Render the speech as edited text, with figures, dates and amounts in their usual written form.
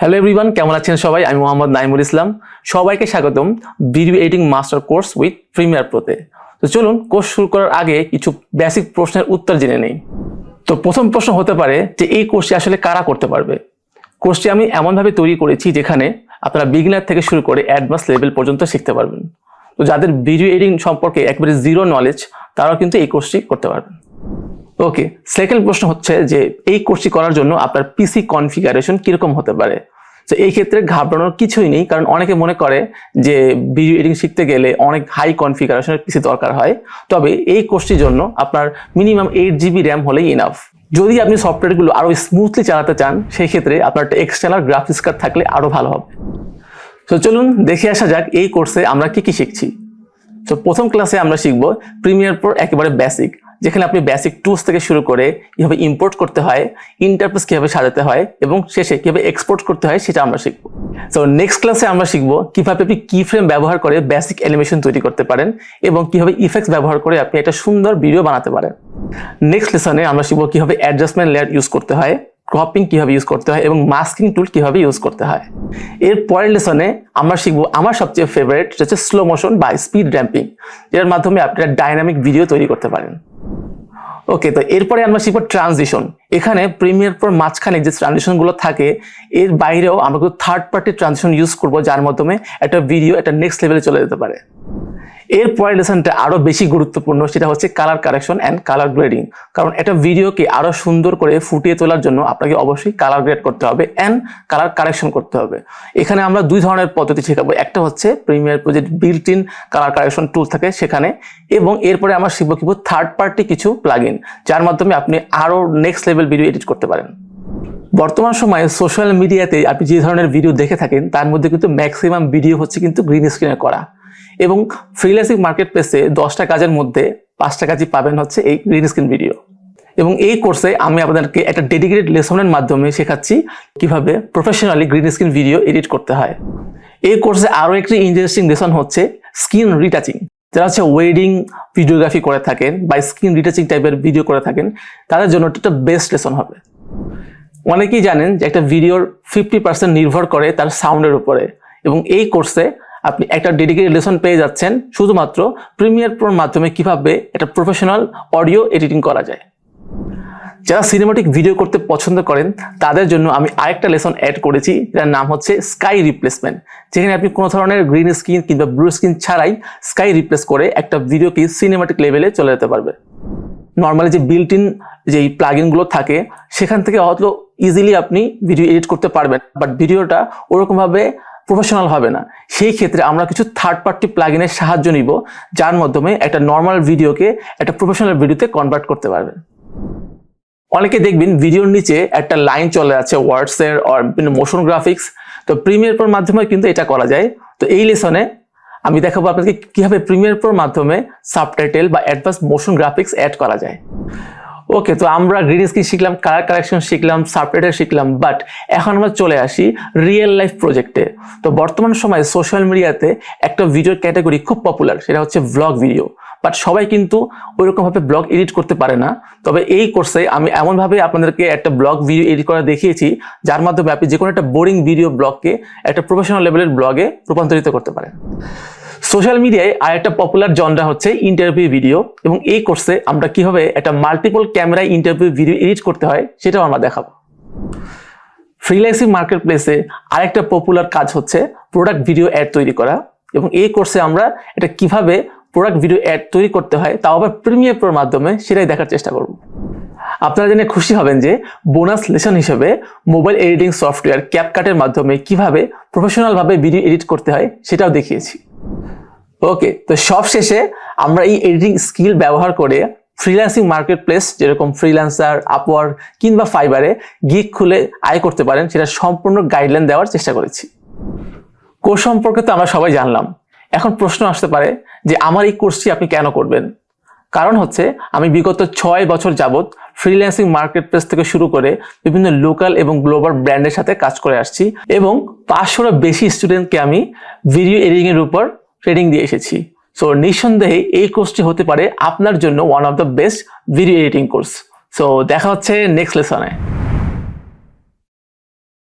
Hello everyone, কেমন আছেন সবাই? আমি মোহাম্মদ নাইমুল ইসলাম। সবাইকে স্বাগতম video editing master course with premiere প্রোতে। তো চলুন কোর্স শুরু করার আগে কিছু বেসিক প্রশ্নের উত্তর জেনে নেই। তো প্রথম প্রশ্ন হতে পারে যে এই কোর্সটি আসলে কারা করতে পারবে। কোর্সটি আমি এমনভাবে তৈরি করেছি যেখানে আপনারা বিগিনার থেকে শুরু করে অ্যাডভান্স লেভেল পর্যন্ত শিখতে পারবেন। তো যাদের ভিডিও এডিটিং সম্পর্কে একবারে জিরো নলেজ তারাও কিন্তু এই কোর্সটি করতে পারবেন। ওকে, সেকেন্ড প্রশ্ন হচ্ছে যে এই কোর্সটি করার জন্য আপনার পিসি কনফিগারেশন কিরকম হতে পারে। তো এই ক্ষেত্রে ঘাবড়ানোর কিছুই নেই, কারণ অনেকে মনে করে যে ভিডিও এডিটিং শিখতে গেলে অনেক হাই কনফিগারেশনের পিসি দরকার হয়। তবে এই কোর্সটির জন্য আপনার মিনিমাম 8GB র্যাম হলেই ইনাফ। যদি আপনি সফটওয়্যারগুলো আরো স্মুথলি চালাতে চান সেই ক্ষেত্রে আপনার একটা এক্সটার্নাল গ্রাফিক্স কার্ড থাকলে আরো ভালো হবে। তো চলুন দেখে আসা যাক এই কোর্সে আমরা কি শিখছি। তো প্রথম ক্লাসে আমরা শিখবো প্রিমিয়ার প্রো একেবারে বেসিক, যেখানে আপনি বেসিক টুলস থেকে শুরু করে কিভাবে ইম্পোর্ট করতে হয়, ইন্টারফেস কিভাবে সাজাতে হয় এবং শেষে কিভাবে এক্সপোর্ট করতে হয় সেটা আমরা শিখবো। তো নেক্সট ক্লাসে আমরা শিখবো কিভাবে আপনি কি ফ্রেম ব্যবহার করে বেসিক অ্যানিমেশন তৈরি করতে পারেন এবং কিভাবে ইফেক্টস ব্যবহার করে আপনি একটা সুন্দর ভিডিও বানাতে পারেন। নেক্সট লেসনে আমরা শিখবো কিভাবে অ্যাডজাস্টমেন্ট লেয়ার ইউজ করতে হয়, ক্রপিং কিভাবে ইউজ করতে হয় এবং মাস্কিং টুল কিভাবে ইউজ করতে হয়। এর পরের লেসনে আমরা শিখবো আমার সবচেয়ে ফেভারিট হচ্ছে স্লো মোশন বা স্পিড র্যাম্পিং, যেটার মাধ্যমে আপনারা ডাইনামিক ভিডিও তৈরি করতে পারেন। ওকে, তো এরপরে আমরা শিখবো ট্রানজিশন। এখানে প্রিমিয়ার প্রোর মাঝখানে যে ট্রানজিশনগুলো থাকে এর বাইরেও আমরা থার্ড পার্টি ট্রানজিশন ইউজ করবো, যার মাধ্যমে একটা ভিডিও একটা নেক্সট লেভেলে চলে যেতে পারে। এরপরের লেসনটা আরো বেশি গুরুত্বপূর্ণ, সেটা হচ্ছে colour correction and colour grading. কারণ একটা ভিডিওকে আরো সুন্দর করে ফুটিয়ে তোলার জন্য আপনাকে অবশ্যই কালার গ্রেড করতে হবে অ্যান্ড কালার কারেকশন করতে হবে। এখানে আমরা দুই ধরনের পদ্ধতি শেখাবো, একটা হচ্ছে প্রিমিয়ার প্রো যে বিল্ট ইন কালার কারেকশন টুল থাকে সেখানে, এবং এরপরে আমরা শিখবো থার্ড পার্টি কিছু প্লাগইন, যার মাধ্যমে আপনি আরো নেক্সট লেভেল ভিডিও এডিট করতে পারেন। বর্তমান সময়ে সোশ্যাল মিডিয়াতে আপনি যে ধরনের ভিডিও দেখে থাকেন তার মধ্যে কিন্তু ম্যাক্সিমাম ভিডিও হচ্ছে কিন্তু গ্রিন স্ক্রিনে করা, এবং ফ্রিল্যান্সিং মার্কেট প্লেসে 10টা কাজের মধ্যে 5টা কাজই পাবেন হচ্ছে এই গ্রিন স্ক্রিন ভিডিও। এবং এই কোর্সে আমি আপনাদেরকে একটা ডেডিকেটেড লেসনের মাধ্যমে শেখাচ্ছি কিভাবে professionally green screen video edit করতে হয়। এই কোর্সে আরো একটি ইন্টারেস্টিং লেসন হচ্ছে স্ক্রিন রিটাচিং। যারা হচ্ছে ওয়েডিং ভিডিওগ্রাফি করে থাকেন বা স্ক্রিন রিটাচিং টাইপের ভিডিও করে থাকেন তাদের জন্য একটা বেস্ট লেসন হবে। অনেকেই জানেন যে একটা ভিডিওর 50% নির্ভর করে তার সাউন্ডের উপরে, এবং এই কোর্সে আপনি একটা ডেডিকেটেড লেসন পেয়ে যাচ্ছেন শুধুমাত্র প্রিমিয়ার প্রোর মাধ্যমে কিভাবে একটা প্রফেশনাল অডিও এডিটিং করা যায়। যারা সিনেমাটিক ভিডিও করতে পছন্দ করেন তাদের জন্য আমি আরেকটা লেসন অ্যাড করেছি, যার নাম হচ্ছে স্কাই রিপ্লেসমেন্ট, যেখানে আপনি কোনো ধরনের গ্রিন স্ক্রিন কিংবা ব্লু স্ক্রিন ছাড়াই স্কাই রিপ্লেস করে একটা ভিডিওকে সিনেমাটিক লেভেলে চলে যেতে পারবে। নর্মালি যে বিল্ট ইন যে প্লাগইনগুলো থাকে সেখান থেকে হয়তো ইজিলি আপনি ভিডিও এডিট করতে পারবেন, বাট ভিডিওটা ওরকমভাবে প্রফেশনাল হবে না। সেই ক্ষেত্রে আমরা কিছু থার্ড পার্টি প্লাগইনের সাহায্য নিব, যার মাধ্যমে একটা নর্মাল ভিডিওকে একটা প্রফেশনাল ভিডিওতে কনভার্ট করতে পারবেন। অনেকে দেখবেন ভিডিওর নিচে একটা লাইন চলে আছে ওয়ার্ডস এর আর মোশন গ্রাফিক্স, তো প্রিমিয়ার প্রোর মাধ্যমে কিন্তু এটা করা যায়। তো এই লেসনে আমি দেখাবো আপনাকে কিভাবে প্রিমিয়ার প্রোর মাধ্যমে সাবটাইটেল বা অ্যাডভান্স মোশন গ্রাফিক্স অ্যাড করা যায়। ওকে, তো আমরা গ্রিন স্ক্রিন শিখলাম, কালার কারেকশন শিখলাম, সাবটাইটেল শিখলাম, বাট এখন আমরা চলে আসি রিয়েল লাইফ প্রজেক্টে। তো বর্তমান সময়ে সোশ্যাল মিডিয়াতে একটা ভিডিওর ক্যাটাগরি খুব পপুলার, সেটা হচ্ছে ভ্লগ ভিডিও। বাট সবাই কিন্তু ওইরকমভাবে ব্লগ এডিট করতে পারে না। তবে এই কোর্সে আমি এমনভাবে আপনাদেরকে একটা ব্লগ ভিডিও এডিট করা দেখিয়েছি যার মাধ্যমে আপনি যে কোনো একটা বোরিং ভিডিও ব্লগকে একটা প্রফেশনাল লেভেলের ব্লগে রূপান্তরিত করতে পারেন। সোশ্যাল মিডিয়ায় আর একটা পপুলার জনরা হচ্ছে ইন্টারভিউ ভিডিও, এবং এই কোর্সে আমরা কিভাবে একটা মাল্টিপল ক্যামেরায় ইন্টারভিউ ভিডিও এডিট করতে হয় সেটাও আমরা দেখাবো। ফ্রিল্যান্সিং মার্কেট প্লেসে আরেকটা পপুলার কাজ হচ্ছে প্রোডাক্ট ভিডিও অ্যাড তৈরি করা, এবং এই কোর্সে আমরা এটা কিভাবে প্রোডাক্ট ভিডিও অ্যাড তৈরি করতে হয় তাও আবার প্রিমিয়ার প্রোর মাধ্যমে সেটাই দেখার চেষ্টা করব। আপনারা জেনে খুশি হবেন যে বোনাস লেসন হিসেবে মোবাইল এডিটিং সফটওয়্যার ক্যাপকাটের মাধ্যমে কিভাবে প্রফেশনাল ভাবে ভিডিও এডিট করতে হয় সেটাও দেখিয়েছি। ওকে, তো সব শেষে আমরা এই এডিটিং স্কিল ব্যবহার করে ফ্রিল্যান্সিং মার্কেট প্লেস যেরকম ফ্রিল্যান্সার, আপওয়ার্ক কিংবা ফাইবারে গিগ খুলে আয় করতে পারেন সেটা সম্পূর্ণ গাইডলাইন দেওয়ার চেষ্টা করেছি। কোর্স সম্পর্কে তো আমরা সবাই জানলাম, এখন প্রশ্ন আসতে পারে যে আমার এই কোর্সটি আপনি কেন করবেন। কারণ হচ্ছে আমি বিগত 6 বছর যাবত ফ্রিল্যান্সিং মার্কেট প্লেস থেকে শুরু করে বিভিন্ন লোকাল এবং গ্লোবাল ব্র্যান্ডের সাথে কাজ করে আসছি, এবং 500-এর বেশি স্টুডেন্টকে আমি ভিডিও এডিটিং এর উপর ট্রেনিং দিয়ে এসেছি। সো নিঃসন্দেহে এই কোর্সটি হতে পারে আপনার জন্য one of the best video editing course. So দেখা হচ্ছে নেক্সট লেসনে।